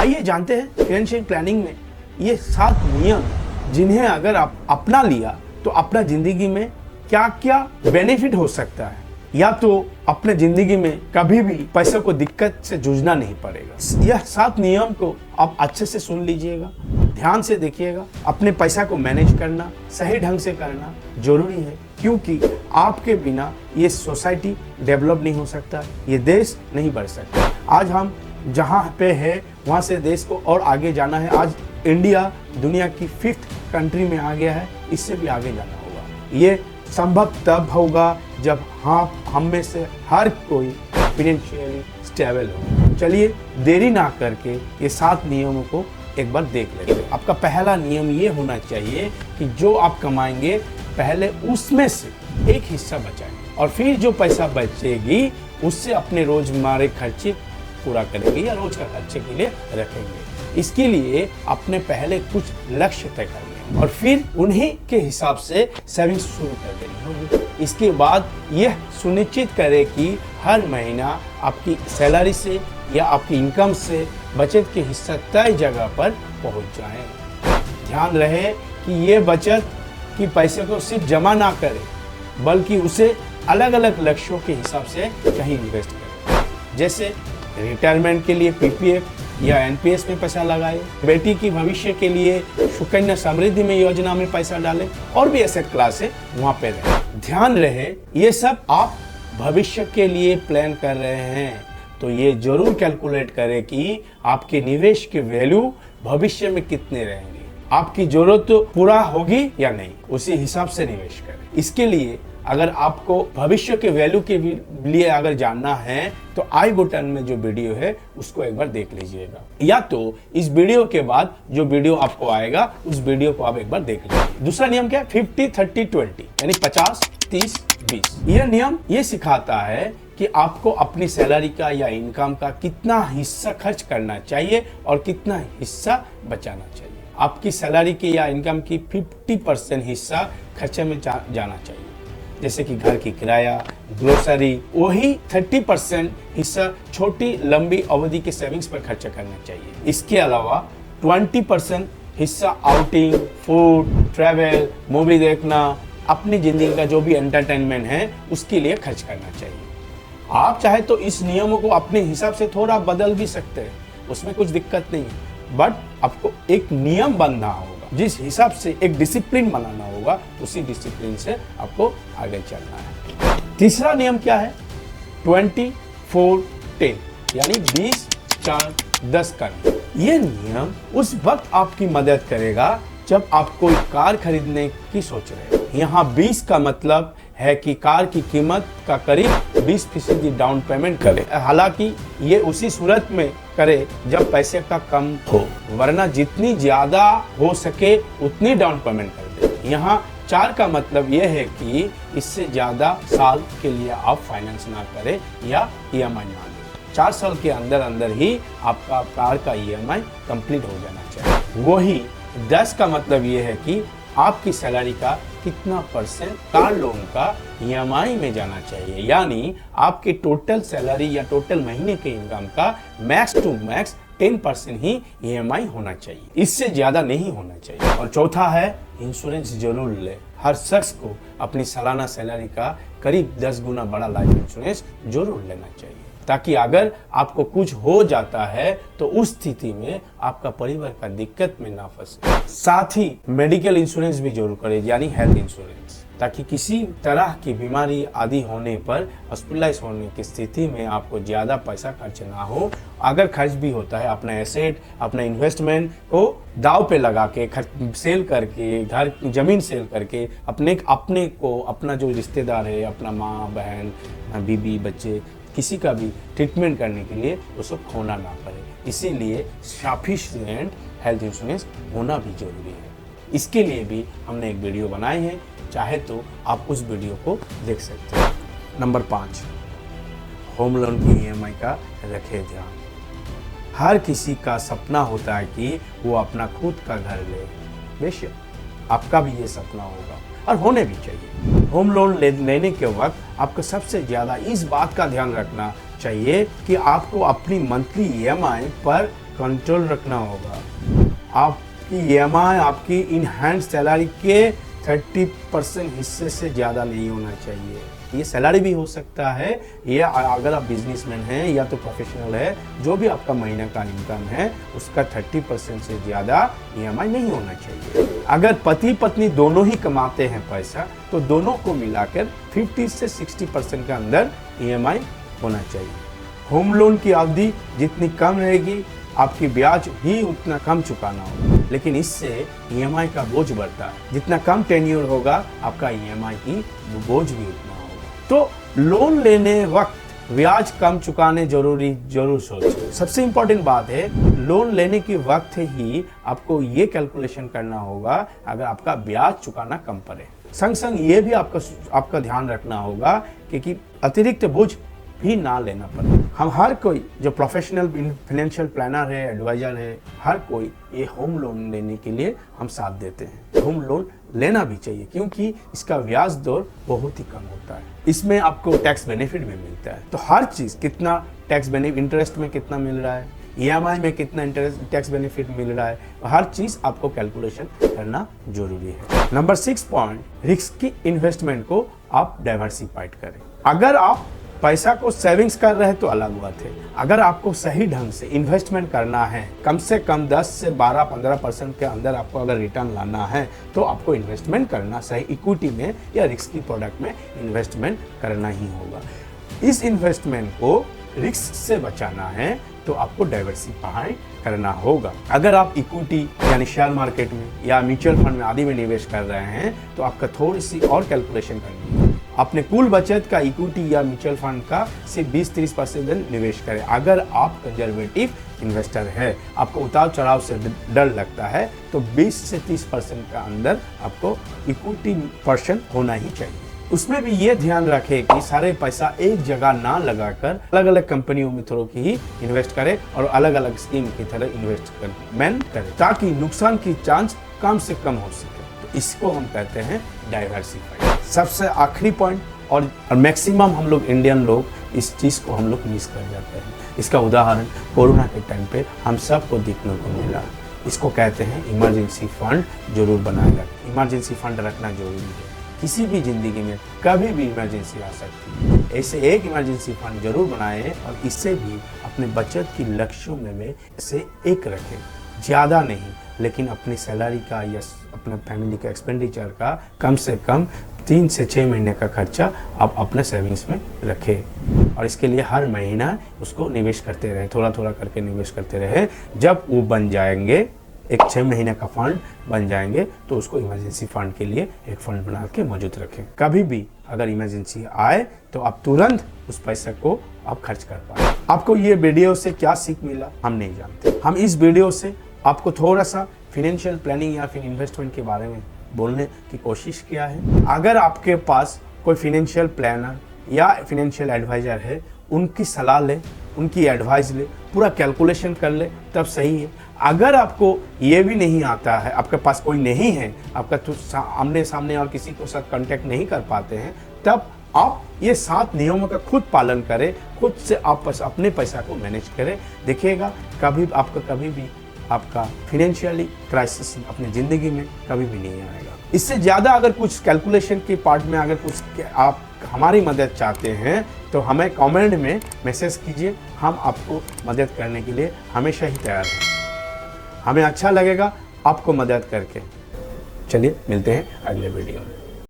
आइए जानते हैं फाइनेंशियल प्लानिंग में ये 7 नियम जिन्हें अगर आप अपना लिया तो अपना जिंदगी में क्या क्या बेनिफिट हो सकता है, या तो अपने जिंदगी में कभी भी पैसे को दिक्कत से जूझना नहीं पड़ेगा। यह 7 नियम को आप अच्छे से सुन लीजिएगा, ध्यान से देखिएगा। अपने पैसा को मैनेज करना, सही ढंग से करना जरूरी है, क्योंकि आपके बिना ये सोसाइटी डेवलप नहीं हो सकता, ये देश नहीं बढ़ सकता। आज हम जहाँ पे है वहाँ से देश को और आगे जाना है। आज इंडिया दुनिया की 5th कंट्री में आ गया है, इससे भी आगे जाना होगा। ये संभव तब होगा जब हम में से हर कोई फाइनेंशियली स्टेबल हो। चलिए देरी ना करके ये 7 नियमों को एक बार देख लेते हैं। आपका पहला नियम ये होना चाहिए कि जो आप कमाएंगे पहले उसमें से एक हिस्सा बचाएं और फिर जो पैसा बचेगी उससे अपने रोजमर्रा खर्चे पूरा करेंगे या रोज का खर्चे के लिए रखेंगे। इसके लिए अपने पहले कुछ लक्ष्य तय करेंगे और फिर उन्हीं के हिसाब से सेविंग्स शुरू कर देनी होगी। इसके बाद यह सुनिश्चित करें कि हर महीना आपकी सैलरी से या आपकी इनकम से बचत के हिस्सा तय जगह पर पहुंच जाए। ध्यान रहे कि ये बचत की पैसे को सिर्फ जमा ना करें, बल्कि उसे अलग अलग लक्ष्यों के हिसाब से कहीं इन्वेस्ट करें। जैसे रिटायरमेंट के लिए पीपीएफ या एनपीएस में पैसा लगाए, बेटी की भविष्य के लिए सुकन्या समृद्धि में योजना में पैसा डालें, और भी एसेट क्लास है वहाँ पे रहे। ध्यान रहे ये सब आप भविष्य के लिए प्लान कर रहे हैं तो ये जरूर कैलकुलेट करें कि आपके निवेश के वैल्यू भविष्य में कितने रहेंगे, आपकी जरूरत तो पूरा होगी या नहीं, उसी हिसाब से निवेश करें। इसके लिए अगर आपको भविष्य के वैल्यू के लिए अगर जानना है तो आई बटन में जो वीडियो है उसको एक बार देख लीजिएगा, या तो इस वीडियो के बाद जो वीडियो आपको आएगा उस वीडियो को आप एक बार देख लीजिए। दूसरा नियम क्या है? 50-30-20 यानी 50-30-20। यह नियम ये सिखाता है कि आपको अपनी सैलरी का या इनकम का कितना हिस्सा खर्च करना चाहिए और कितना हिस्सा बचाना चाहिए। आपकी सैलरी के या इनकम की 50% हिस्सा खर्चे में जाना चाहिए, जैसे कि घर की किराया, ग्रोसरी। वही 30% हिस्सा छोटी लंबी अवधि के सेविंग्स पर खर्च करना चाहिए। इसके अलावा 20% हिस्सा आउटिंग, फूड, ट्रैवल, मूवी देखना, अपनी जिंदगी का जो भी एंटरटेनमेंट है उसके लिए खर्च करना चाहिए। आप चाहे तो इस नियमों को अपने हिसाब से थोड़ा बदल भी सकते हैं, उसमें कुछ दिक्कत नहीं है, बट आपको एक नियम बनना होगा, जिस हिसाब से एक डिसिप्लिन बनाना होगा, उसी डिसिप्लिन से आपको आगे चलना है। तीसरा नियम क्या है? 24-10 यानी 20-4-10 का नियम। ये नियम उस वक्त आपकी मदद करेगा जब आप कोई कार खरीदने की सोच रहे हो। यहाँ 20 का मतलब है कि कार की कीमत का करीब 20% डाउन पेमेंट करे। हालांकि ये उसी सूरत में करे जब पैसे का कम हो, वरना जितनी ज्यादा हो सके उतनी डाउन पेमेंट कर दे। यहाँ 4 का मतलब ये है कि इससे ज्यादा साल के लिए आप फाइनेंस ना करें या ईएमआई ना लें। 4 साल के अंदर अंदर ही आपका कार का ईएमआई कंप्लीट हो जाना चाहिए। वही 10 का मतलब ये है कि आपकी सैलरी का कितना परसेंट कार लोन का ईएमआई में जाना चाहिए, यानी आपकी टोटल सैलरी या टोटल महीने के इनकम का मैक्स टू मैक्स 10% ही ईएमआई होना चाहिए, इससे ज्यादा नहीं होना चाहिए। और चौथा है इंश्योरेंस जरूर ले। हर शख्स को अपनी सालाना सैलरी का करीब 10 गुना बड़ा लाइफ इंश्योरेंस जरूर लेना चाहिए, ताकि अगर आपको कुछ हो जाता है तो उस स्थिति में आपका परिवार का दिक्कत में ना फंसे। साथ ही मेडिकल इंश्योरेंस भी जरूर करें, यानी हेल्थ इंश्योरेंस, ताकि किसी तरह की बीमारी आदि होने पर हॉस्पिटलाइज होने की स्थिति में आपको ज्यादा पैसा खर्च ना हो। अगर खर्च भी होता है, अपना एसेट, अपना इन्वेस्टमेंट को दाव पे लगा के सेल करके, घर जमीन सेल करके अपने को, अपना जो रिश्तेदार है, अपना माँ बहन, बीबी, बच्चे, किसी का भी ट्रीटमेंट करने के लिए उसको खोना ना पड़े। इसीलिए सफिशिएंट हेल्थ इंश्योरेंस होना भी जरूरी है। इसके लिए भी हमने एक वीडियो बनाई है, चाहे तो आप उस वीडियो को देख सकते हैं। नंबर 5, होम लोन की ईएमआई का रखें ध्यान। हर किसी का सपना होता है कि वो अपना खुद का घर ले। बेशक आपका भी ये सपना होगा और होने भी चाहिए। होम लोन लेने के वक्त आपको सबसे ज़्यादा इस बात का ध्यान रखना चाहिए कि आपको अपनी मंथली ईएमआई पर कंट्रोल रखना होगा। आपकी ईएमआई आपकी इन हैंड सैलरी के 30% हिस्से से ज़्यादा नहीं होना चाहिए। ये सैलरी भी हो सकता है, या अगर आप बिजनेसमैन हैं या तो प्रोफेशनल है, जो भी आपका महीने का इनकम है उसका 30% से ज़्यादा ईएमआई नहीं होना चाहिए। अगर पति पत्नी दोनों ही कमाते हैं पैसा तो दोनों को मिलाकर 50 से 60% के अंदर ईएमआई होना चाहिए। होम लोन की अवधि जितनी कम रहेगी आपकी ब्याज ही उतना कम चुकाना होगा, लेकिन इससे ईएमआई का बोझ बढ़ता है। जितना कम टेन्योर होगा आपका ईएमआई की बोझ भी उतना होगा। तो लोन लेने वक्त ब्याज कम चुकाने जरूर सोचें। सबसे इम्पोर्टेंट बात है, लोन लेने के वक्त ही आपको ये कैलकुलेशन करना होगा अगर आपका ब्याज चुकाना कम पड़े। संग संग ये भी आपका ध्यान रखना होगा कि अतिरिक्त बोझ भी ना लेना पड़े। हम हर कोई जो प्रोफेशनल फाइनेंशियल प्लानर है, एडवाइजर है, हर कोई ये होम लोन लेने के लिए हम साथ देते हैं। होम लोन लेना भी चाहिए क्योंकि इसका ब्याज दर बहुत ही कम होता है। इसमें आपको टैक्स बेनिफिट भी मिलता है। तो हर चीज़ कितना टैक्स बेनिफिट, इंटरेस्ट में कितना मिल रहा है, ईएमआई में कितना इंटरेस्ट टैक्स बेनिफिट मिल रहा है, हर चीज़ आपको कैलकुलेशन करना जरूरी है। नंबर 6 पॉइंट, रिस्की इन्वेस्टमेंट को आप डाइवर्सिफाइड करें। अगर आप पैसा को सेविंग्स कर रहे हैं तो अलग बात है। अगर आपको सही ढंग से इन्वेस्टमेंट करना है, कम से कम 10 से 12-15% के अंदर आपको अगर रिटर्न लाना है तो आपको इन्वेस्टमेंट करना सही इक्विटी में या रिस्की प्रोडक्ट में इन्वेस्टमेंट करना ही होगा। इस इन्वेस्टमेंट को रिस्क से बचाना है तो आपको डाइवर्सिफाई करना होगा। अगर आप इक्विटी यानी शेयर मार्केट में या म्यूचुअल फंड में आदि में निवेश कर रहे हैं तो आपका थोड़ी सी और कैलकुलेशन करनी है। अपने कुल बचत का इक्विटी या म्यूचुअल फंड का सिर्फ 20-30% निवेश करें। अगर आप कंजर्वेटिव इन्वेस्टर है, आपको उतार चढ़ाव से डर लगता है तो 20 से 30% का अंदर आपको इक्विटी पर्सन होना ही चाहिए। उसमें भी ये ध्यान रखें कि सारे पैसा एक जगह ना लगाकर अलग अलग कंपनियों में थोड़ा ही इन्वेस्ट करें और अलग अलग स्कीम की तरह इन्वेस्टमेंट करें ताकि नुकसान की चांस कम से कम हो सके। तो इसको हम कहते हैं डाइवर्सिफाई। सबसे आखिरी पॉइंट, और मैक्सिमम हम लोग इंडियन लोग इस चीज़ को हम लोग मिस कर जाते हैं। इसका उदाहरण कोरोना के टाइम पे हम सबको देखने को मिला। इसको कहते हैं इमरजेंसी फंड जरूर बनाए रखें। इमरजेंसी फंड रखना जरूरी है। किसी भी जिंदगी में कभी भी इमरजेंसी आ सकती है। ऐसे एक इमरजेंसी फंड जरूर बनाएं और इससे भी अपने बचत की लक्ष्यों में से एक रखें। ज़्यादा नहीं, लेकिन अपनी सैलरी का या अपने फैमिली का एक्सपेंडिचर का कम से कम 3 से 6 महीने का खर्चा आप अपने सेविंग्स में रखें और इसके लिए हर महीना उसको निवेश करते रहें, थोड़ा थोड़ा करके निवेश करते रहें। जब वो बन जाएंगे, एक 6 महीने का फंड बन जाएंगे तो उसको इमरजेंसी फंड के लिए एक फंड बना के मौजूद रखें। कभी भी अगर इमरजेंसी आए तो आप तुरंत उस पैसे को आप खर्च कर पाए। आपको ये वीडियो से क्या सीख मिला हम नहीं जानते। हम इस वीडियो से आपको थोड़ा सा फाइनेंशियल प्लानिंग या फिर इन्वेस्टमेंट के बारे में बोलने की कोशिश किया है। अगर आपके पास कोई फाइनेंशियल प्लानर या फाइनेंशियल एडवाइजर है, उनकी सलाह ले, उनकी एडवाइस ले, पूरा कैलकुलेशन कर ले, तब सही है। अगर आपको ये भी नहीं आता है, आपके पास कोई नहीं है, आपका तो आमने सामने और किसी को साथ कांटेक्ट नहीं कर पाते हैं, तब आप ये 7 नियमों का खुद पालन करें, खुद से आप अपने पैसा को मैनेज करें। देखिएगा कभी भी आपका फाइनेंशियली क्राइसिस अपनी ज़िंदगी में कभी भी नहीं आएगा। इससे ज़्यादा अगर कुछ कैलकुलेशन के पार्ट में अगर कुछ आप हमारी मदद चाहते हैं तो हमें कमेंट में मैसेज कीजिए। हम आपको मदद करने के लिए हमेशा ही तैयार हैं। हमें अच्छा लगेगा आपको मदद करके। चलिए मिलते हैं अगले वीडियो में।